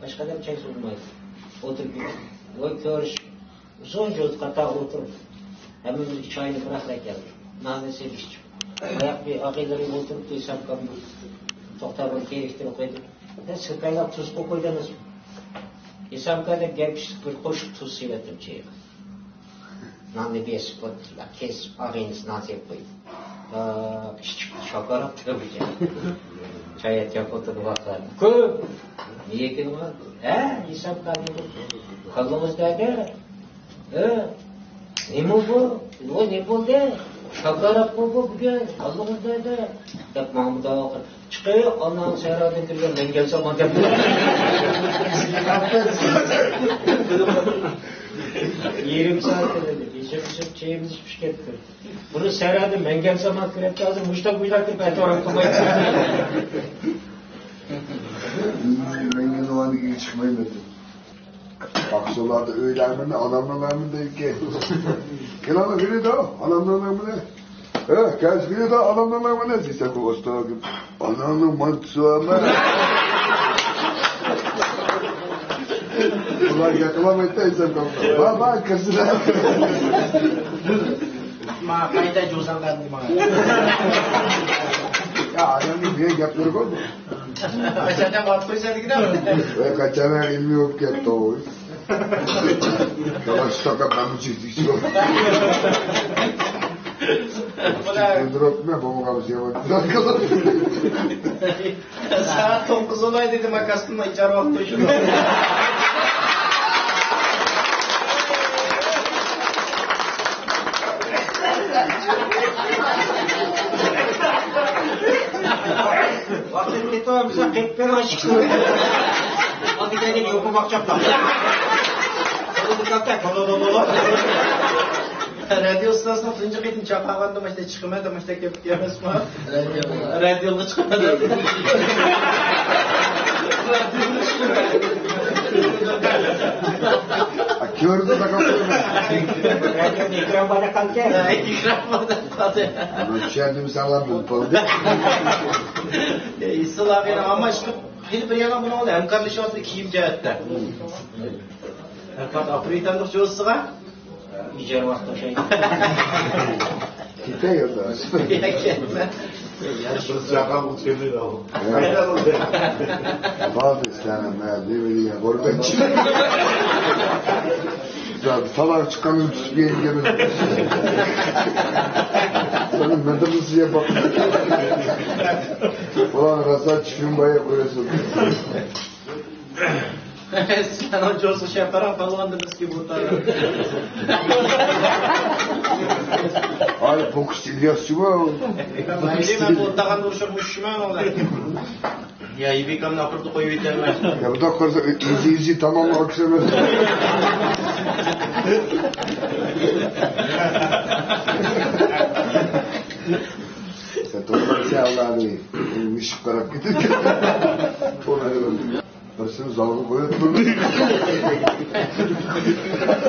başkadan çay sunmaydı. Oturup o görüş uzun yol kata oturup hemen bir çayını bırakıp geldi. Nane sevişti. Ayak bir ağabeleri oturup geçen kam doktorun keyifleri koydu. Ne sıkayla tuz koydunuz. İsam kadar gelmiş bir koşuk tuz sivetim çeyik. Nanne bir spot, la kes ağayınız nasip koydu. Küçük şakarak tabii ki. Çay et yap oturup baklar. Kız, niye ki var? İnsanlar bu. Kallımız nerede? Ne bu? Ne buldu? Şakarak bu bugün. Kallımız nerede? Hep Mahmut Ağa çıkıyor, ondan seyredin kirgen. Ben gelsem adem. Yarım saat dedi. Geçip çayımız pişkettir. Bunu seyredin, ben gelsem akıret lazım. Muştak kırıp etoram kılmayı Ben yine o an gibi çıkmayı dedim. Aksolarda öğlenmeni, anamlarımın da ki. Gel ana biri daha, anamlarımın ne? Gel biri daha, anamlarımın ne? Sen bu usta gibi. Anamın mantısı ama. Ulan yakalamayı da insan kaldı. Baba kızına. Makayı da cüzdan verdim bana. Ya adamın niye yapları oldu? Aşağıdan batırırsa gidelim. Ve kaçanak ilmi yok ki doğru. Yavaş takaptan mı çıktık çok. Drop ne babam kapısı yapar. Saat 9 olay dedim akasında içeri vakti şunu. Vakit gitti bize pekper aşıksın. Hadi gelin yokum bakacaklar. Hadi dikkat Radyo sırasında fıncık edin çapağandım işte çıkamadım işte kepik yemez mi? Radyoda çıkamadım. Gördü de kapıyorum. İkram bana kalken. İkram bana kalken. Kendimi sallamıyorum falan. İstil abi ama işte bir yana bunu oldu. Hem kardeşi oldu kiyim cihette. Fakat Afrika'nın çoğusuğa İcer vakti şey. Gitti ya da. Bazı istenem ya, ne bileyim, oradan çıkıyor. Salak çıkanın bir engemin. Senin metalisiye bak. Ulan rasa çıkın bayağı koyasın. Sen o cosu şey yaparak kazandınız ki bu tarafa. Ay fokus İlyasçı mı? Ben bu takan duruşmuş mu ola? Ya iyi bir kan napırtı koyu biterler. Ya bu da korsa izi tamam akşam. Sen toprak şey Allah'ını ışık karak gidin. Parasını zalgı koyuyor.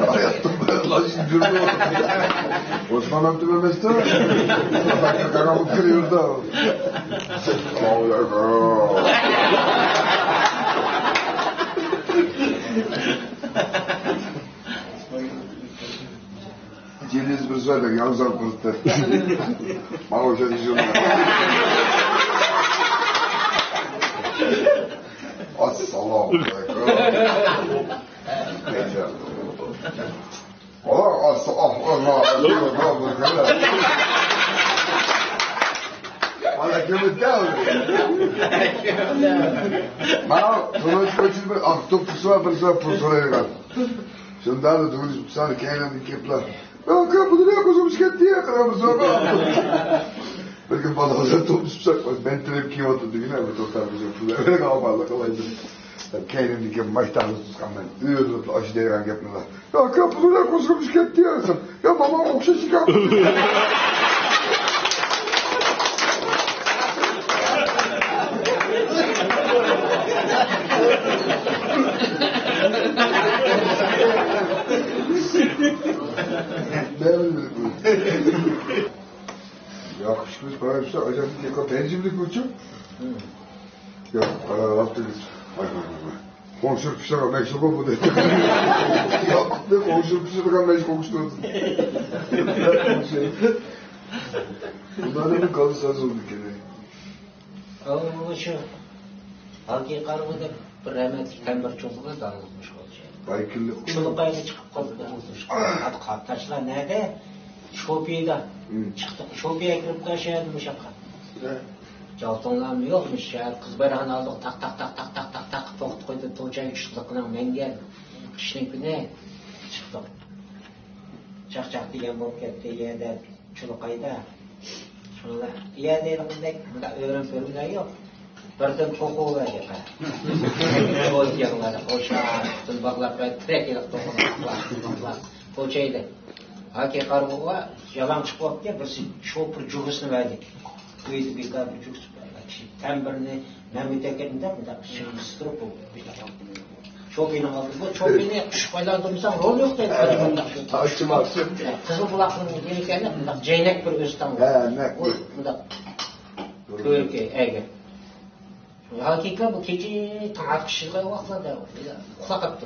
Hayatta böyle lan şimdi duruyor. Osman Abdü Mehmet'te mi? Adakta karamut kırıyor da. Allah'a. Celiz bir söyle, yalnız al kurtu. Bana hoca diyeceğim. As-salamu aleykum. Allah kömür değil. Bana kılıç koçun bir aktopçusu var, bir sonra profesör var. Şundan da kılıç bir sana kendini kepler. Ben kapıda ne kozumuş gitti ya karamız var. Bir gün bana hazır topçusak var. Ben tepkiye oturdu yine bir totarmışım. Öyle kalmalı kalaydı. Kendimdeki maçtanı tutkan ben. Üyüdü aşı değeren yapmalar. Ya kapıda ne kozumuş gitti ya. Ya babam okşa çıkar. Yakışmış bana bir şey. Acaba bir tek pencimlik uçum. Yok, haftalık. Komşu pişirken Meksiko mu dedi. Yok, ne komşu pişirken Meksiko kuştu. Bunların bir kalırsanız oldu ki ne? O şu. Halki karımıdır. Bir rahmetli tembir çocuğuna dağılmış olacak. Baykıllık. Çoluk ayına çıkıp kaldı. Hadi kaptaşlar nerede? Şopiyede. Çıktık şobiye girip de şey demiş yapar. Jaltonlarım yokmuş ya. Kız bayrağını aldık tak tak tak tak tak tak tak toqut koydu to'chay çıktıkla men geldim. Kışın günü çıktık. Çak degan bo'lib ketdi yerda chuluqayda. Shunda yerda bunday o'rin ko'ringan yo'q. Birdan to'quvlarga qarab. O'zgarlar, o'sha bog'lab tirek to'quvlar. To'chayda. Haki qarg'uga yalan chiqyapti, bir shopir jugisini verdik. Uyda bir kadar jugis verdik. Tembirini memleketinde bunda sıkıştırıp Şopini aldı. Bu şopini paylandırmışsam rol yok dedi. Açmasın. Kızıl bulakının gelirken bunda ceynek bir üstten var. Bunda körke ege. Hakika bu gece taat kişiler vaxtlarda kulakaptı.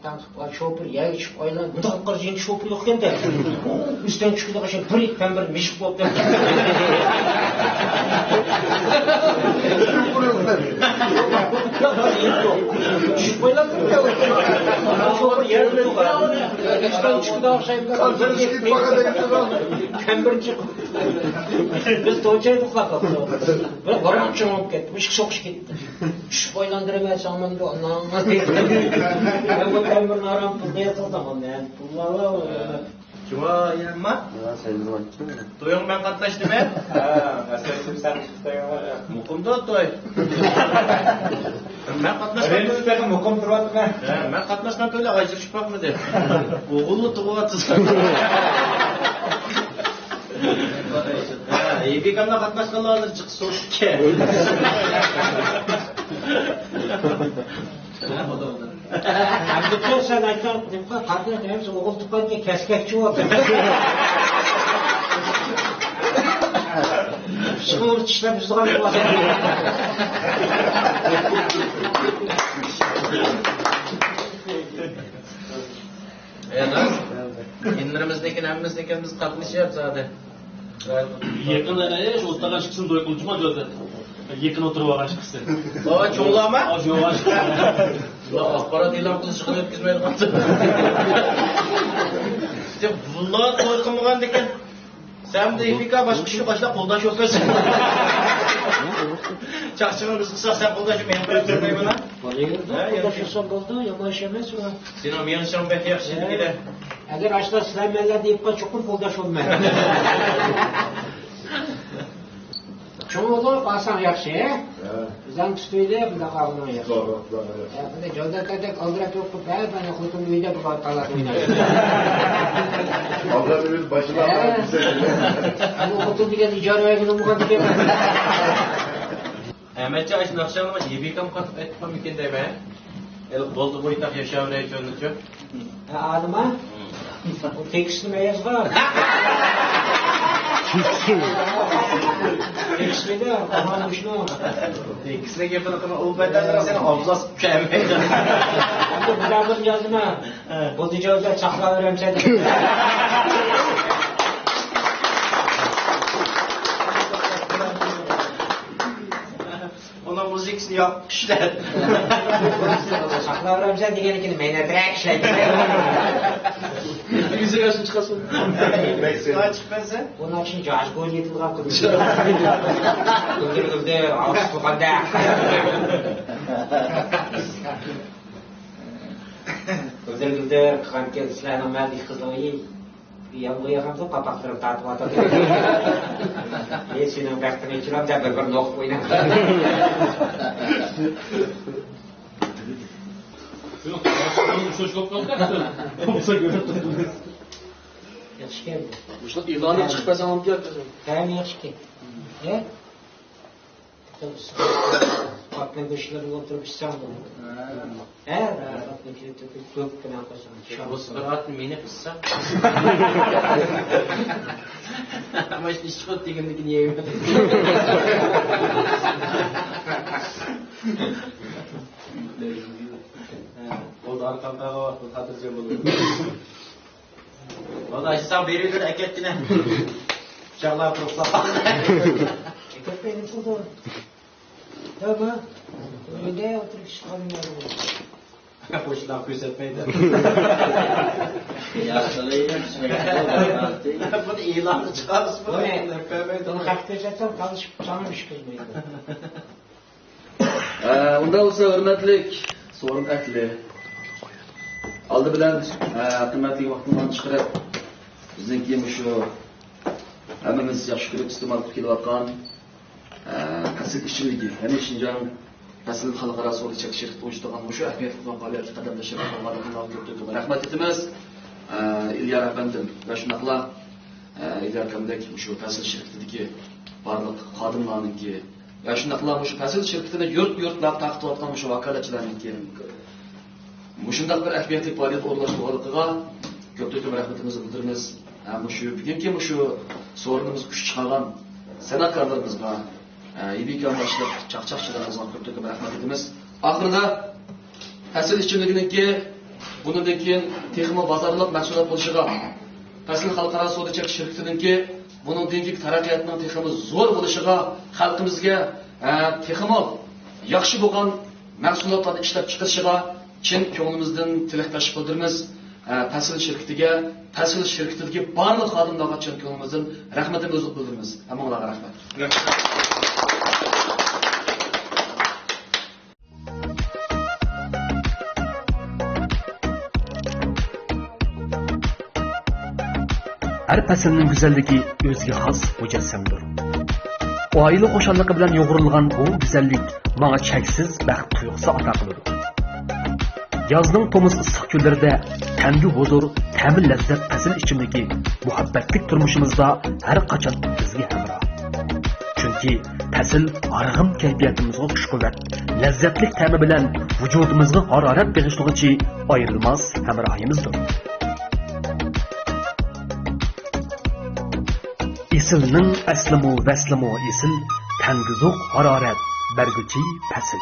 Tam şopir yer içip oylan. Bunda kadar yeni şopir yok endi. Üstten çıkıda kaçan bir pember mişik bolup da. Şopirlar şopir yer üstten çıkıda aşağıya pember çık. Biz to'chayda uxlaqapti. Bir qo'rqinchim olib ketdi. Eshik so'qish ketdi. Tushib oylandirmaysan menga ondan. Ben bu tembirini aram pulda yatırdım ben. Pullarla Cuma yanma. To'ying men qatnashdim men. Muqimda to'y. Men qatnashdim. Muqim turyapti. Men qatnashgan to'ylar ajib chiqmoqmidi? O'g'ilni tug'yapsiz. Ebekamda qatnashganlar hozir chiqib so'rashga. Abdülkadir sen aytan dedim kadına demiş oğul tukanca keskekçi oldu. Şıkılır çişler bizden bir var. Indirimizdeki hemmimizdeki biz qatnashyapmiz hadi. Yakın o'rtaga chiqsin to'y qiluvchima jo'da. Yakın o'tirib olgan chiqsin. Baba cho'nglarmi? Yo'q. Axborot e'lon qilish qilib o'tkazmaydi qoldi. Bunlar to'y qilmagan ekan. Sen de ifika boshqa ish boshlab qo'ldan sho'pasan. Chaqchig'ini biz qilsak sen qo'ldan shu men qilib turmayman. Yaşasın oldu, yavaş yemez o. Sen o yanlışım pek yaxshi edi. Eğer açta silahmenler deyip kaç çukur koldaş olmayın. Çoğu olur, basan yaxşı, bizden tüstüyle bir de kavuna yaxşı. Bir de jolda kadar kaldırak yok, ben kutum uyda bir batalar oynayayım. Allah'ın bir başına Ama kutum diken icra evine mukat diken. Ahmetçi aşın akşamıma yebekam katıp etmem iken de ben. El boldu boyutak yaşavra etönücü. Adıma? O tekstin beyaz var. Tekstin de aman düşünü var. İkisine yapana kadar o bedenler seni ablas kemeydi. Bir daha bir yazma. Bu diyeceğizler çakla öğrensen. Ona müziksini yapmışlar. Çakla öğrensen diyenikini menetrek şey. Yüzü karşı çıkasın. Kaç çıkmazsa? Bunun için caş gol yetilgan kılmış. Güldür, ağız tukanda. Güldür, kanka silahına meldik kızlığı iyi. Yan yakamsa papaktırıp tartıp atar. Senin vaktini içirem de bir nok oynar. Yok, çocuk kalktı. Olsa göre tutulur. Yaxşı geldi. Şu ilanı çıkmasa mı diyor kızım? Hem yaxşı geldi. Ne? Bakın dışları oturup İstanbul'da. Bakın çok fena kazanmış. Bu sırat beni kıssa. Ama işte çıkıp diğerindeki niye yemedi? O da arkamda var, bu kadar olur. Valla işte verilir eketine. İnşallah profesör. Eket benim buldu. Tamam. Öyle oturup çıkamıyorum. Qo'shlar ko'rsatmaydi. Buni e'lonni chiqaramiz. Bunu kaptıracaksan kalışıp canım iş kızmaydı. Unda bo'lsa hurmatlik so'rin akli. Oldi bilan qimmatli vaqtdan chiqarib bizningki shu hammamiz yaxshi ko'rib iste'mol qilib kelayotgan kasb ishchiligi, ya'ni Shinjong kasb xalqaro suvda chekish shirkati uyushtirgan shu ahamiyatli faoliyatga qadamlashib qo'yganlarga rahmat aytamiz. İlyar efendim ve shunaqla İlyar akamdek shu kasb shirkatidagi barliq xodimlarniki ve shunaqla shu kasb shirkatida yurt-yurtlab taqtiyotgan shu vakolatchilarniki shunday bir ahamiyatli faoliyat o'rnashtirganligiga ko'p rahmatimizni bildiramiz. Shu bugungi shu so'rinimiz kuch chiqargan san'atkorlarimizga, ibika boshliq chaqchaqchilarimizga ko'p rahmat aytamiz. Oxirida kasb ishchiliginiki bundan keyin texmo bozorlik mahsulot bo'lishiga, kasb xalqaro savdo chekish shirkatininki bundan keyingi taraqqiyotning texmo zo'r bo'lishiga, xalqimizga texmo yaxshi bo'lgan mahsulotlarni ishlab chiqarishiga chin ko'nglimizdan tilakdoshlik bildiramiz. Tasvir shirkatidagi barliq xodimlarga chin ko'nglimizdan rahmatimizni bildiramiz. Hammalarga rahmat. Her faslning güzelligi o'ziga xos mujassamdir. Oila qo'shonligi bilan yo'g'rilgan bu güzellik menga cheksiz baxt tuyg'usi ato qiladi. Yazning to'miz issiq kunlarida tangi huzur, ta'min lazzat fasl ichimligi muhabbatlik turmushimizda har qachon bizga hamroh. Chunki fasl arg'im kayfiyatimizga kuch-quvvat, lazzatlik ta'mi bilan vujudimizga harorat berishlig'ichi ayrilmas hamrohimizdir. Isilning aslimu vaslimu isil tangizuq harorat berguchi fasl.